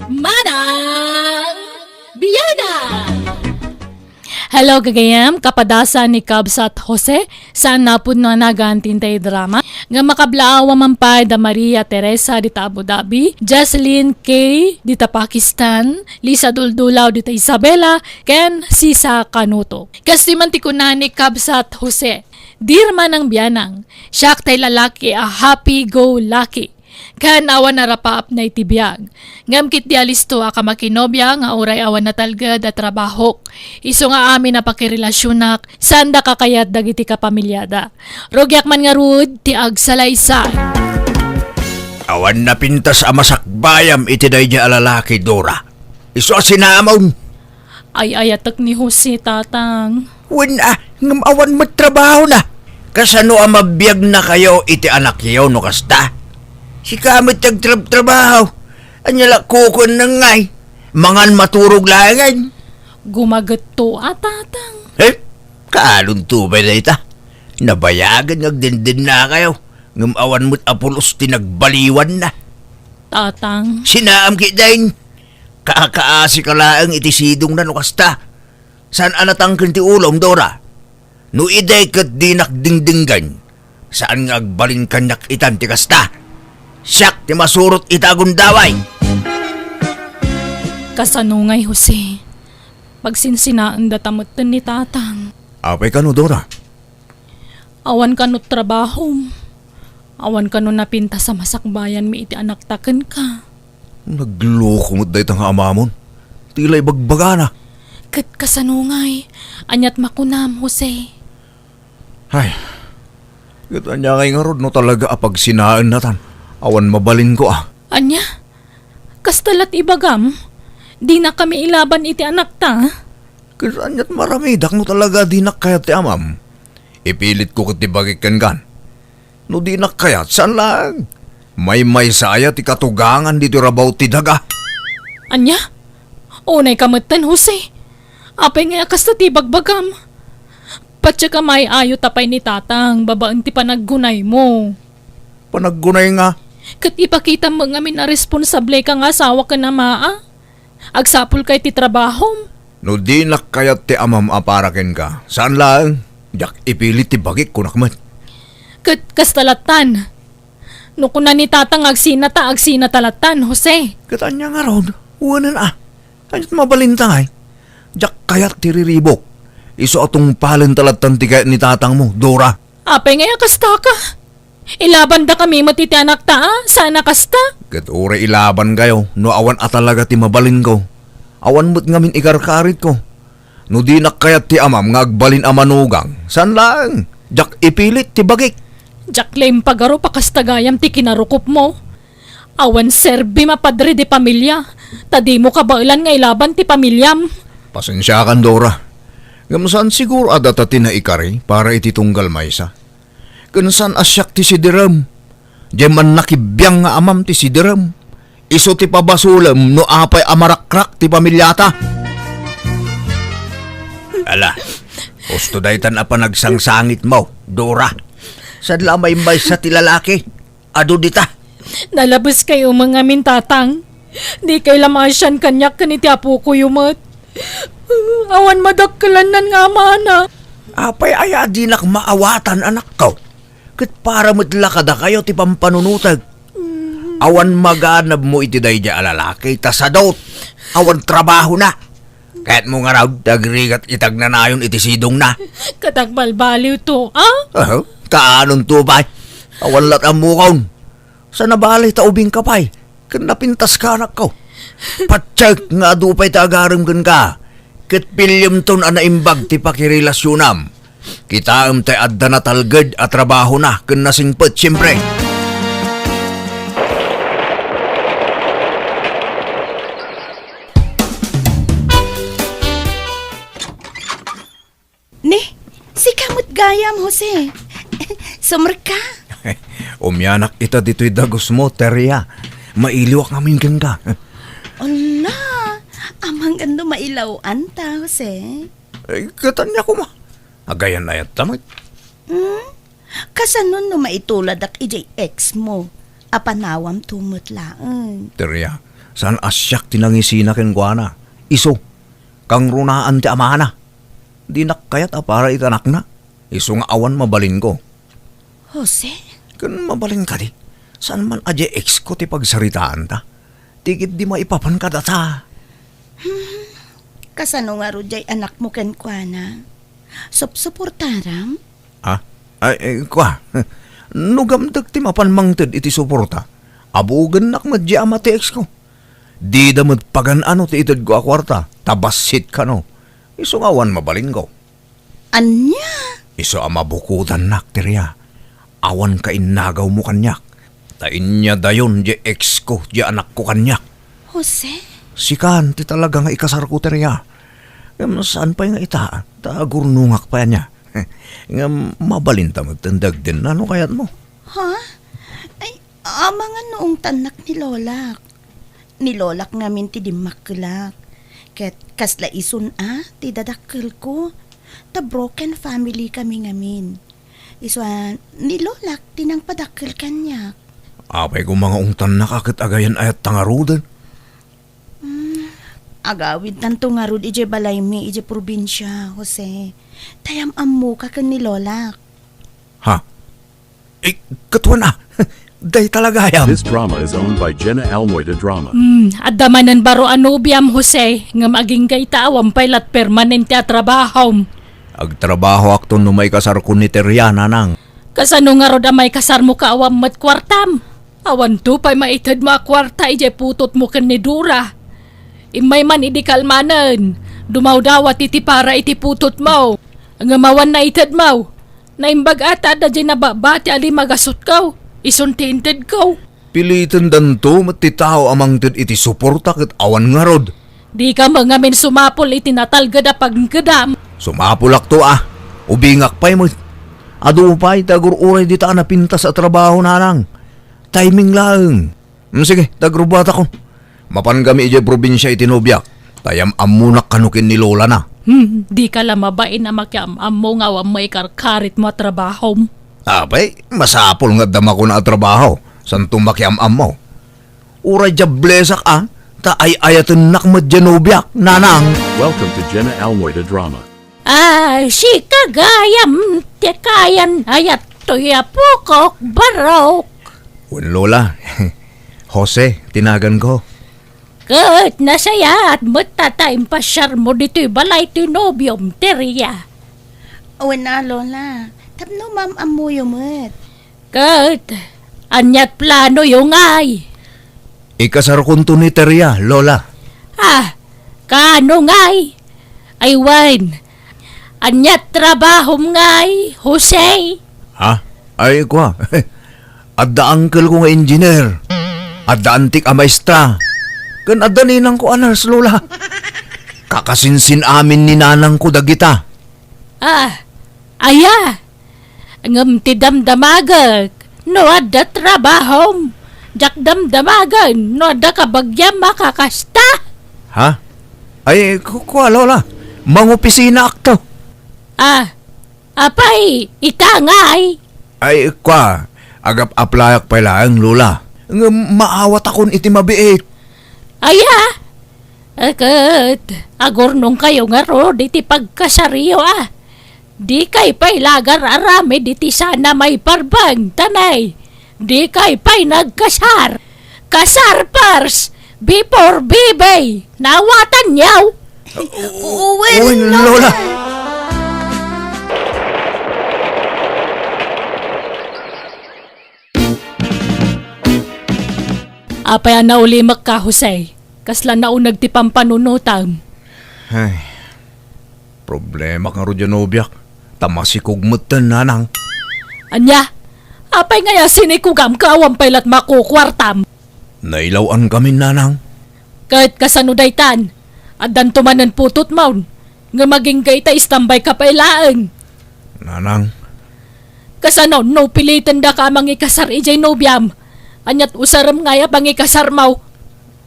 Manang Bianang! Hello gagayam, kapadasa ni Kabsat Jose, saan napod na nagantintay drama. Nga makablaawa mampay da Maria Teresa dita Abu Dhabi, Jocelyn K. dita Pakistan, Lisa Duldulaw dita Isabela, ken Sisa Kanuto. Kasi mantikunan ni Kabsat Jose, Dear Manang Bianang, siya tay lalaki a happy-go-lucky. Kan awan na rapaap na itibiyag. Ngam kit di alisto ka makinobya nga uray awan na talgad at trabahok. Iso nga amin na pakirelasyonak, sanda kakayat dagiti ka pamilyada. Rogyak man nga rud, ti agsalaysay. Awan na pintas amasakbayam iti day niya alalaki, Dora. Iso sinamon. Ay ayatak ni Jose tatang. Wala, ngam awan magtrabaho na. Kasano mabiyag na kayo iti anak yaw no kasta? Si kamit trabaho. Anyala kukon na ngay. Mangan maturog langan. Gumagat to tatang. Kaalong tubay na ita. Nabayagan nagdindin na kayo. Ngam awan mo't apulos tinagbaliwan na. Tatang. Sinaam kidain. Kaakaasi ka laang iti sidong na no kasta. Saan anatang ti ulom, Dora? No iday kat dinak dingdinggan. Saan nga agbalin kanyak itan ti kasta? Siyak ti masurot itagon daway. Kasanungay Jose. Pagsinsinaan datamutan ni tatang. Apay ka no, Dora? Awan ka no trabaho. Awan ka no napinta sa masakbayan mi iti anak taken ka. Nagloko mo't dahi tang amamon. Tila'y bagbaga na. Kat kasanungay. Anyat makunam Jose. Ay, gata niya kay nga rod no talaga apag sinaan natan. Awan mabalin ko Anya? Kastalat ibagam? Di na kami ilaban iti anak ta? Kasanyat maramidak no talaga di nakayat ti amam. Ipilit ko katibagikan kan. No di nakayat, saan lang? May saya ti katugangan dito rabaw ti daga. Anya? Unay kamutan Jose. Apay nga kasta ti bagbagam. Patya ka may ayo tapay ni tatang, babaan ti panaggunay mo. Panaggunay nga. Kat ipakita mo nga min na responsable kang asawa ka na maa. Agsapul kay ti trabaho. No di nakayat ti amam aparaken ka. Saan lang? Jak ipilit ti bagik kunakmat. Kat kastalatan. No kuna ni tatang agsina talatan, Jose. Katanya nga ron. Uwanan Kanyat mabalintangay. Jak kayat ti riribok. Iso atong palin talatan ti kayat ni tatang mo, Dora. Apay nga kasta ka. Ilaban da kami matiti anak ta, sana kasta. Kat ure ilaban kayo, no awan atalaga ti mabalin ko. Awan mo't ngamin ikarkarit ko. No di nakayat ti amam ngagbalin amanugang. San lang? Jak ipilit ti bagik. Jak lame pagaro pakastagayam ti kinarukop mo. Awan serbi mapadre di pamilya. Tadi mo kabailan nga ilaban ti pamilyam. Pasensya kan, Dora. Gamsan siguro adata ti na ikari para iti tunggal maysa. Kansan asyak ti sidiram. Diyaman nakibiyang nga amam ti sidiram. Iso ti pabasulam no apay amarakrak ti pamilyata. Ala, gusto daytan apa nagsangsangit mo, Dora. Sadla may sa ti lalaki. Ado dita. Nalabas kayo mga mintatang. Di kay lamasyan kanyak kaniti apo ko yumat. Awan madakkalan nga mana. Apay aya di nak maawatan anak ko. Kat para matlakada kayo ti pampanunutag. Awan maganab mo iti day di alalaki, tasadot. Awan trabaho na. Kahit mo nga raw, dagrigat itag na nayon iti sidong na. Katagbalbaliw to, Kaanon to ba? Awan lat ang mukaw. Sa nabalay taubing kapay, kan napintas ka anak ko. Patsak nga dupay tagarang ka. Kat pilyam ton anaimbag ti pakirelasyonam. Kita tay adda na talgad at trabaho na kan nasingpet siyempre. Si kamot gayam, Jose. Summer ka? Umyanak ita dito'y dagos mo, Teria. Mailiwak namin ka. Ala, amang ando mailawan ta, Jose. Katanya ko ma. Agayan na yat tamit. Kasanon no maitulad ak ijay ex mo. Apanawam tumutlaan. Teria, Saan asyak tinangisina ken kuana. Iso, kang runaan ti amana. Di nakayat para itanak na. Iso nga awan mabalin ko. Jose? Kan mabalin ka di. Saan man aje ex ko ti pagsaritaan ta. Tikit di maipapan ka data. Kasano nga rujay anak mo ken kuana? Suportaram? Kwa. Nugamdag ti mapanmangted iti suporta. Abugan nak madya ama ti ex ko. Di damad pagan ano ti itad ko akwarta. Tabasit ka no. Iso nga awan mabalin ko. Anya? Iso amabukutan nak tirya. Awan ka inagaw mo kanyak. Tain niya dayon di ex ko, di anak ko kanyak. Jose? Sikan, ti talaga nga ikasar ko teriya. Ngam saan pa nga ita? Tagurnungak pa niya. Ngam mabalinta magtandag din. Ano kayat mo? Ha? Ay, mga noong tanak ni Lolak. Ni Lolak ngamin ti dimaklak. Ket kasla isun ti dadakkel ko. Ta broken family kami ngamin. Iswan, ni Lolak tinang padakkel kanyak. Apay ko mga ungtan nakakit agayan ayat tangarudan. Agawid tanto nga rod ije balay mi ije probinsya, Jose. Tayam ammo ka ken ni Lolak. Ha? Katuan na. Day talaga yam. This drama is owned by JENA ALMOITE DRAMA. Adamanan baro anubiam Jose, nga maging kay taawam pailat permanente at trabaho. Agtrabaho akton no may kasar ko ni Teriana nang. Kasano nga rod amay kasar mo ka awam mat kwartam. Awan to pa'y maitad mo kwarta ije putot mo ken ni Dura. Imay man idi kalmanan. Dumaw dawat iti para iti putot mo. Ang amawan na itad mo. Naimbag ata da dyan nababati ali magasot ko. Isuntinted ko. Pilitan danto matitao amang tid iti suporta ket awan nga rod. Di ka mangamin sumapol iti natalgada pagkadam. Sumapulak to Ubingak pa'y mo. Ado pa'y tagur uray di ta napinta sa trabaho nanang. Timing lang. Sige, tagrubata ko. Mapan kami ije probinsya itinobyak. Tayam amunak kanukin ni Lola na. Di ka lang mabain na makiam mo nga wam may karkarit mo trabaho. Abay, masapol nga dama ko na trabaho. San tumakiam-am mo. Uray jablesak ta ay ayatan nakmad janobyak, nanang. Welcome to JENA ALMOITE DRAMA. Si kagayam te kayan ayat tuya pukok barok. Lola, Jose, tinagan ko. Kat nasaya at matatayang pasyar mo dito'y balay tinobyom teriya. Awan na, Lola. Tapno ma'am amuyo mo't. Kat, anyat plano yung ay. Ikasar kunto ni Teria, Lola. Kano ngay? Aywan, anyat trabaho ngay, Jose. Ha? Ay, kwa. Adda uncle ko nga engineer. Adda antik a maestra. Kan adda ninang ko anars, Lola. Kakasinsin amin ni nanang ko dagita. Aya. Ngam ti damdamagag. No adda trabaho. Jak damdamagan. No adda kabagyam makakasta. Ha? Ay, kwa, Lola. Mangopisina akto. Apay, itangay. Ay, kwa. Agap aplayak pa lang, Lola. Nga maawat akon iti mabiit. Aya. Akat, agornong kayo nga ro, iti pagkasariyo Di kay pa'y lagar arami, diti sana may parbang, tanay. Di kay pa'y nagkasar. Kasar pars, before bibay, nawatan niyaw. Uy, Lola. Apay na ulimak ka, Jose. Kasla na unag ti pampanunutan. Ay, problema kang rodyanobyak. Tamasikugmutan, nanang. Anya, apay ngaya sinikugam ka awang pailat makukwartam. Nailawan kami, nanang. Kahit kasano daytan, adan tumanan putot maun, nga maging gaita istambay ka pailaan. Nanang. Kasano, no pilitan da ka mangi kasar ijay nobyam. Anyat usaram ngaya bangi kasar mau.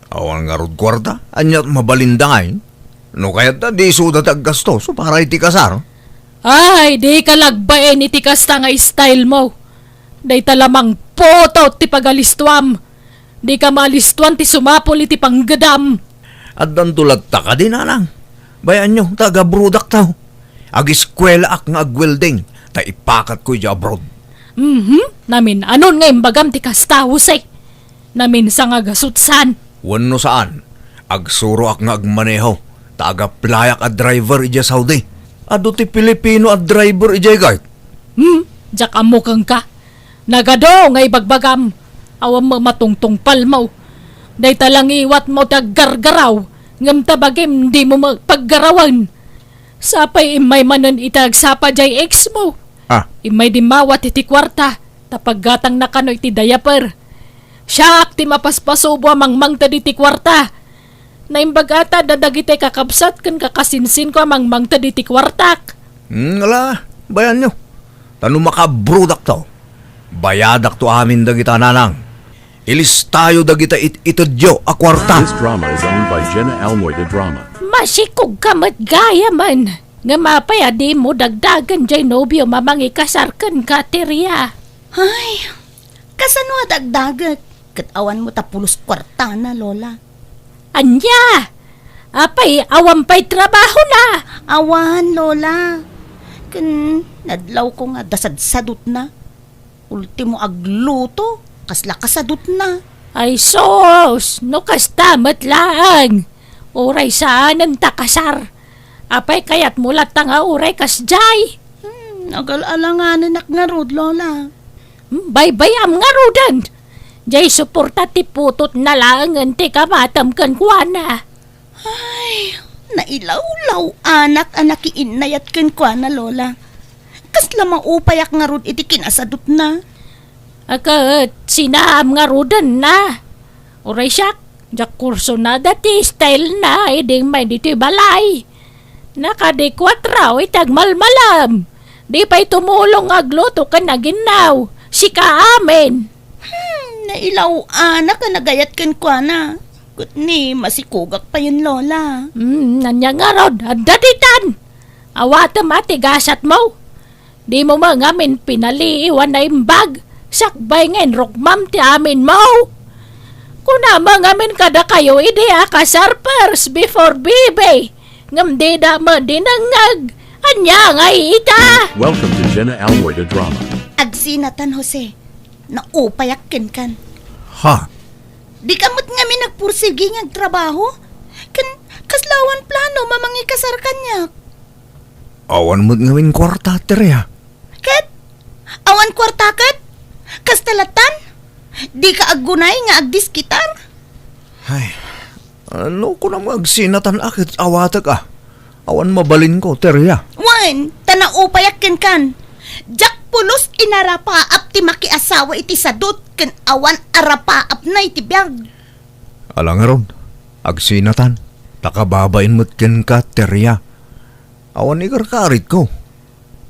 Awan nga rod kwarta, anyat mabalindangay. No kaya't na di suda taggasto, so para iti kasar. Ay, di ka lagbaen iti kasta nga style mo. Day talamang poto ti pagalistuam. Di ka malistuan ti sumapol iti panggadam. At dantulag ta ka din, anang. Bayan nyo, taga-brudak tao. Ag-eskwela ak nga ag-welding, ta ipakat ko iya abroad. Namin anon nga imbagam ti kasta, Jose. Namin sa nga gasutsan. Wano saan, agsuro ak nga agmaneho, ta aga-playak at driver iya Saudi. Ado ti Pilipino at driver iya guard. Diyak amukang ka. Nagado nga ibagbagam. Awam mo matungtong palmaw. Day talang iwat mo taggargaraw. Ngam tabagim di mo magpaggarawan. Sapay imay manon itag sapa jay ex mo. Imay di mawat iti kwarta. Tapaggatang nakano iti diaper. Siyak ti mapaspasubo amang mangta di ti kwarta. Naimbagata dadagite kakabsat kan kakasinsin ko amang mangta di ti kwartak. Ala, bayan nyo. Tano makabrudak to. Bayadak to amin dagita nanang. Ilis tayo dagita itudyo a kwarta. This drama is owned by JENA ALMOITE DRAMA. Masikog kamat gaya man. Nga mapaya di mo dagdagan jay nobyo mamangi kasarkan ka teriya. Ay, kasano dagdagat? Katawan mo tapulos kwarta na, Lola. Anya! Apay, awampay trabaho na! Awan, Lola. Nadlaw ko nga dasadsadot na. Ultimo agluto, kasla kasadot na. Ay sos, no kastamat lang. Uray saan ang takasar. Apay kayat mulat nga uray kasjay. Nagal-alanganan ak nga rod, Lola. Baybayam nga rodan. Jay suporta ti putot na lang ang ti kamatam kan kuana. Ay, nailaw-law anak iinayat ken kwa na, Lola. Kasla maupayak nga rod iti kinasadot na. Akat sinaam nga rodan na. Uray siyak, jak kurso na dati style na iding may dito balay. Nakadekwatraw itag malmalam. Di pa'y tumulong agluto ka na ginaw. Sika amin. Nailaw anak ka nagayat ken kwa na. Kutni, masikugak pa yun, Lola. Nanya nga rod, adaditan. Awatam atigasat mo. Di mo mga amin pinaliiwan na imbag. Sakbay ngayon rokmam ti amin mo. Kuna mga amin kada kayo ideya kasarpers before bibe. Ngam di dama dinangag. Anya nga ita. Welcome to JENA ALMOITE DRAMA. Agsinatan, Jose. Naupayak ken kan. Ha? Di kamot nga mi nagpursigi nga trabaho. Kaslawan plano mamangi kasar kanyak. Awan mo't ngawin kwarta, Terea. Ket? Awan kwarta ket? Kastalatan? Di ka aggunay nga agdiskitar? Ay, ano ko na magsinatan akit awatag ah. Awan mabalin ko, Terea. Wan, tanaupayak ken kan. Jak pulos inarapaap ti makiasawa iti sadot ken awan arapaap na iti biyag. Alang ron, agsinatan. Takababain mo't ken ka, Terea. Awan ikarkarit ko.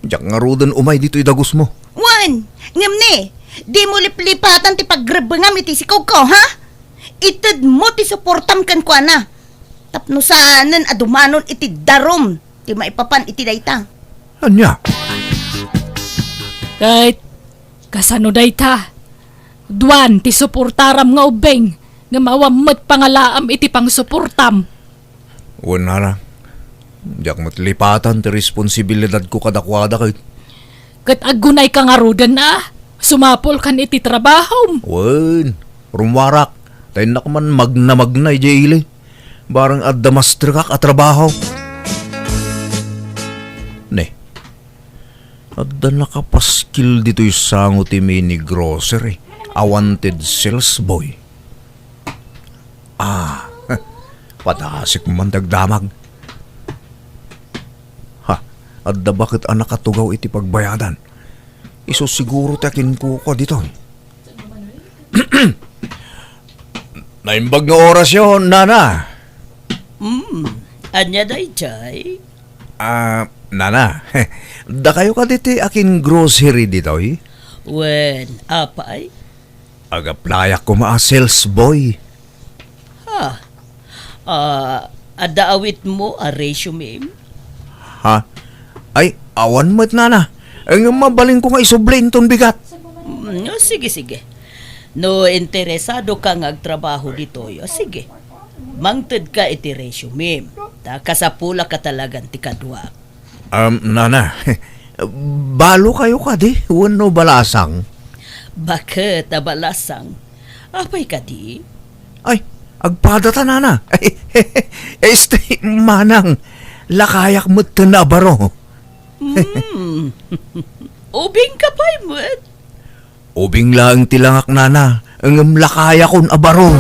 Jak nga rodan umay dito idagos mo. Wan, ngam ni, di mo liplipatan ti pagrebengam iti sikaw ko, ha? Ited mo ti suportam ken kwa na. Tapno saanen adumanon iti darom ti maipapan iti dayta. Anya? Kahit kasano day ta. Duan ti suportaram nga ubeng. Nga mawamot pangalaam iti pang suportam. Wala na. Jak mo't lipatan ti responsibilidad ko kadakwada kay. Kat agunay ka nga rodan na. Sumapol kan iti trabaho. Wen, rumwarak. Tayo na man magna ijay barang adda master kak at trabaho. Ne, adda nakapaskil dito yung sango ti mini grocery. A wanted sales boy. Patasik man dagdamag. Ha, adda bakit anak katugaw iti pagbayadan? Iso siguro takin ko dito. Naimbag nga oras yun, Nana. Anya day jay? Nana, da kayo ka diti akin grocery dito, eh? Wen, apay? Agaplayak ko sales boy. Adaawit mo a resume? Ha? Ay, awan mo't, Nana. Ang mabaling ko nga isublin ton bigat. Sige. No interesado ka nga agtrabaho dito, sige. Mangted ka iti resume. Ta kasapula ka talagang ti kadwa. Nana, balo kayo ka di, wano balasang. Bakit abalasang? Apay ka di? Ay, agpadata nana. Este, manang, lakayak mo't tanabaro. Ubing ka pa'y mo't. Ubing lang tilangak nana, ang lakaya kon abaro.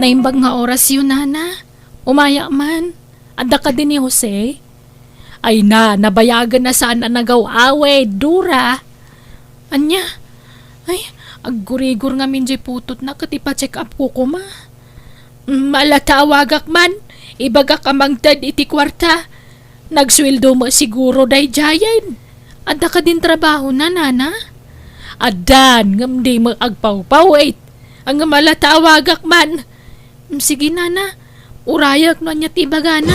Naimbag nga oras yun, nana. Umaya man. Adda ka din ni Jose. Ay nabayagan na saan na nagaw-awe, dura. Anya, ay, aggurigur nga minjay putot na katipa-check up ko kuma. Malatawagak man, ibagak amang tad iti kwarta. Nagsweldo mo siguro day jayan. Adda ka din trabaho na, nana. Adan, ngam di mo agpaw-pawait. Ang malatawagak man. Sige, nana, urayak no niya tibagana.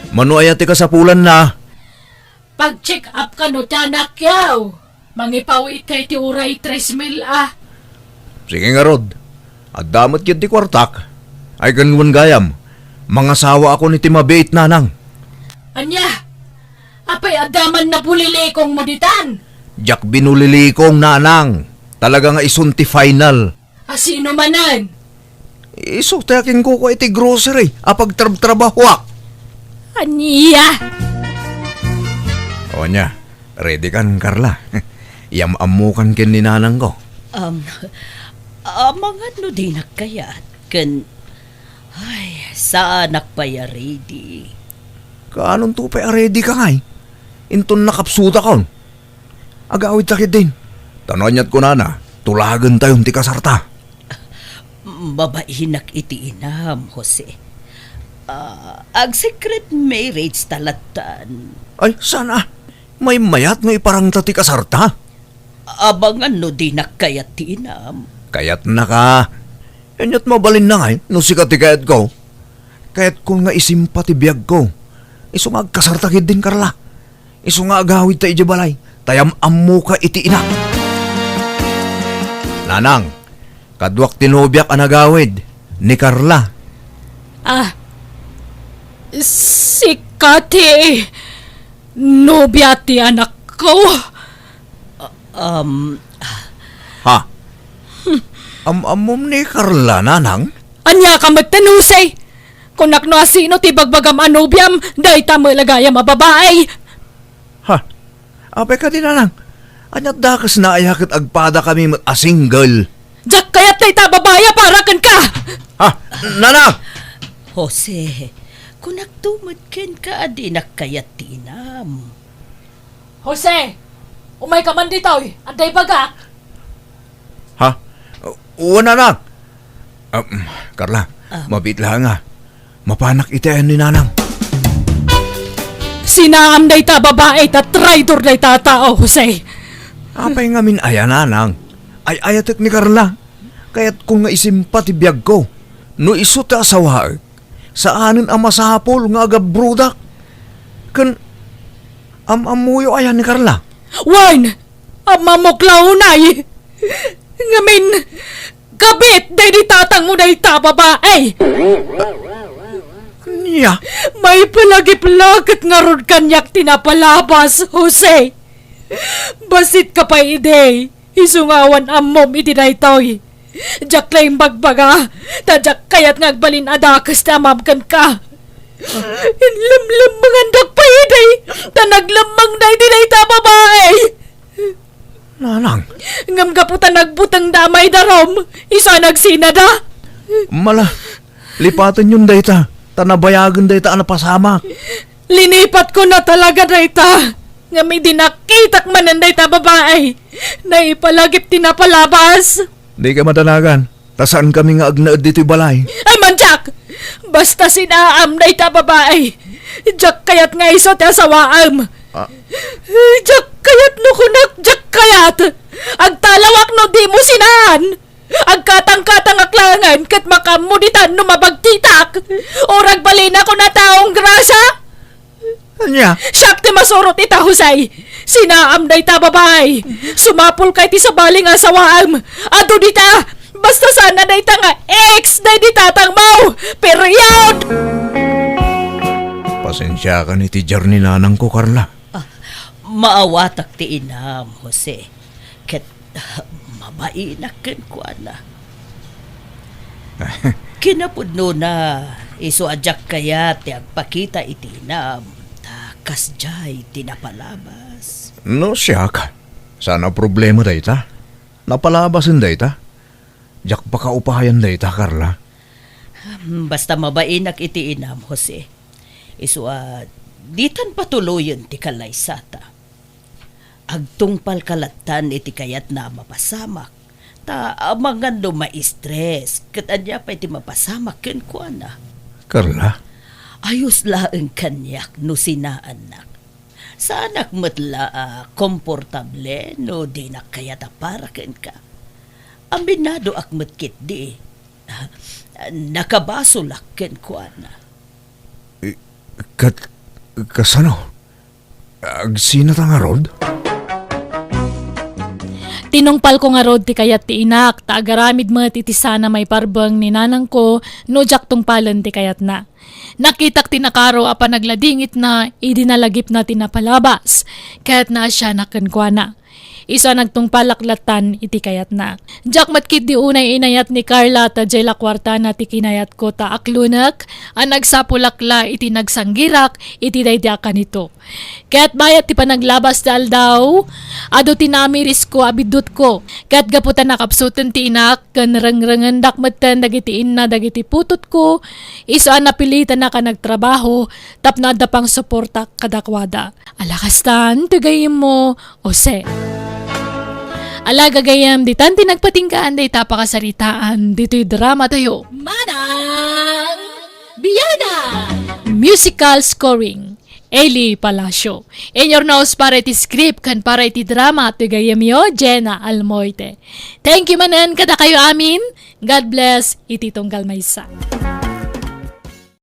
Mano ayati ka sa pulan na. Pag-check up ka no, tanak yaw. Mangipawit kay ti uray 3 mil Sige nga rod, at damot yun ti kwartak. Ay ganun gayam, mga sawa ako ni Timabait nanang. Anya, apay adaman na bulilikong moditan. Jack binulilikong nanang, talaga nga isunti final. Asino manan? Iso takin ko iti grocery, apag trabahwak. Anya? O nya, ready kan Carla. Yamamukan kin ni nanang ko. Mga no di nakayat. Ay, saan nakpaya ready? Kaanong tupay ready ka ngay? Inton nakapsuta kaon. Agawid sakit din. Tanonyat ko nana, tulagan tayong ti kasarta. Babahinak iti inam, Jose. Ag secret marriage talatan. Ay, sana? May mayat nga iparang ti kasarta? Abangan no di nakayat ti inam. Kayat na ka. Enyat mabalin na ngay, no sikat ti kayat ko. Kayat ko nga isimpa ti biyag ko. Iso nga agkasartakid din, Carla. Iso nga agawid ta ijabalay. Tayam ammo ka iti ina. Nanang, kadwak tinobyak anagawid ni Carla. Si Kati. Nobya ti anak ko. Ha? Amom ni Carla, nanang? Anya ka magtanusay. Kung nakno asino ti bagbagam anobyam, dahi tamo ilagayam babae. Ha? Apay ka din, nanang. Anyat dakas na ayakit agpada kami single. Diyak kayat tay ta babaya para kan ka. Ha? Nanang! Jose, kung nagtumad ken ka di nakayat ti inam. Jose, umay ka man dito, anday baga. Ha? Uwan, nanang. Carla, mabit lang nga. Mapanak itayan ni nanang. Sinaam day ta babae ta traitor day ta tao, Jose. Apay nga min aya, nanang. Ay ayatek ni Carla. Kaya't kung nga isimpa ti biyag ko. No iso ti asawa. Saanin ang masapol nga agabrudak. Kan amuyo ayan ni Carla. Wan, amamoklaw nay. Ngamin, kabit day di tatang mo day ta babae. Niya. May palagi-palagit nga ron kanyak tinapalabas, Jose. Basit ka pa ide. Isungawan amom iti daytoy. Diyak lang bagbaga. Tadyak kayat ngagbalin adakas na amamkan ka. Inlamlam mga andak pa ide. Tanaglamang na iti day ta babae. Nanang. Ngam kaputan nagbutang damay darom. Isa nagsinada. Mala, lipatan yun dayta. Tanabayagan dayta ang napasama. Linipat ko na talaga dayta. Nga may dinakitak manan dayta babae. Na ipalagip tinapalabas. Di ka madanagan. Tasaan kami nga agnaad dito'y balay. Ay man, Jack! Basta sinaam dayta babae. Jack kayat nga iso ti asawaam. Jack kayat no kunak, Jack kayat. Agtalawak no di mo sinaan. Agkatang-katang aklangan kat makamuditan no mabagtitak. Orag balina ko na taong grasa. Anya? Siyak ti masurot ita, Husay. Sinaam na ita babay. Sumapol kay ti sa baling asawaam. Ado dita. Basta sana na ita nga ex na ditatang mau. Period. Pasensya ka ni ti Jarni nanang ko, Carla. Maawatak ti inam, Jose. Ket mabainak ken kuana. Kinapudno na iso ajak kaya ti agpakita iti inam. Takas jay tinapalabas. No siya ka. Sana problema dayta. Napalabasin dayta. Jak pa kaupahayan dayta, Carla. Basta mabainak iti inam, Jose. Iso ditan patuloyen ti kalaysata. Agtungpal kalatan iti kayat na mapasamak. Ta amangan do ma-stress. Kat anya pa iti mapasamak ken kuana. Carla? Ayos laeng kanyak no sinaanak. Sa anak matla komportable no di na kayat para ken ka. Ambinado akmet kit di. Nakabasulak ken kuana. Kasano? Agsinat ang arod? Tinungpal ko nga rod ti kayat ti inak, ta agaramid mo iti sana may parbang ni nanang ko, no jak tungpalan ti kayat na. Nakitak tinakaro apa nagladingit na, idinalagip na tinapalabas, kaya't na siya nakankwana. Isa nagtungpalaklatan iti kayat na. Jak matkit di unay inayat ni Carla ta jela kwarta na ti kinayat ko ta aklunak, ang nagsapulakla iti nagsanggirak iti daydi kanito. Kaya't bayat ti panaglabas dal daw, ado tinamiris ko abidut ko. Kaya't gaputan nakapsutan ti inak, kan rangrangan dakmatan dagiti inna dagiti putot ko, isa napilitan na ka nagtrabaho, tapnada pang suporta kadakwada. Alakastan, tugayim mo, Jose. Alaga gayam, di tanti nagpatingkaan day tapakasaritaan, dito'y drama tayo. Manang Bianang! Musical scoring, Eli Palacio. In your nose para iti script kan para iti drama at gayam yo, JENA ALMOITE. Thank you manan kada kayo amin. God bless, iti tunggal maysa.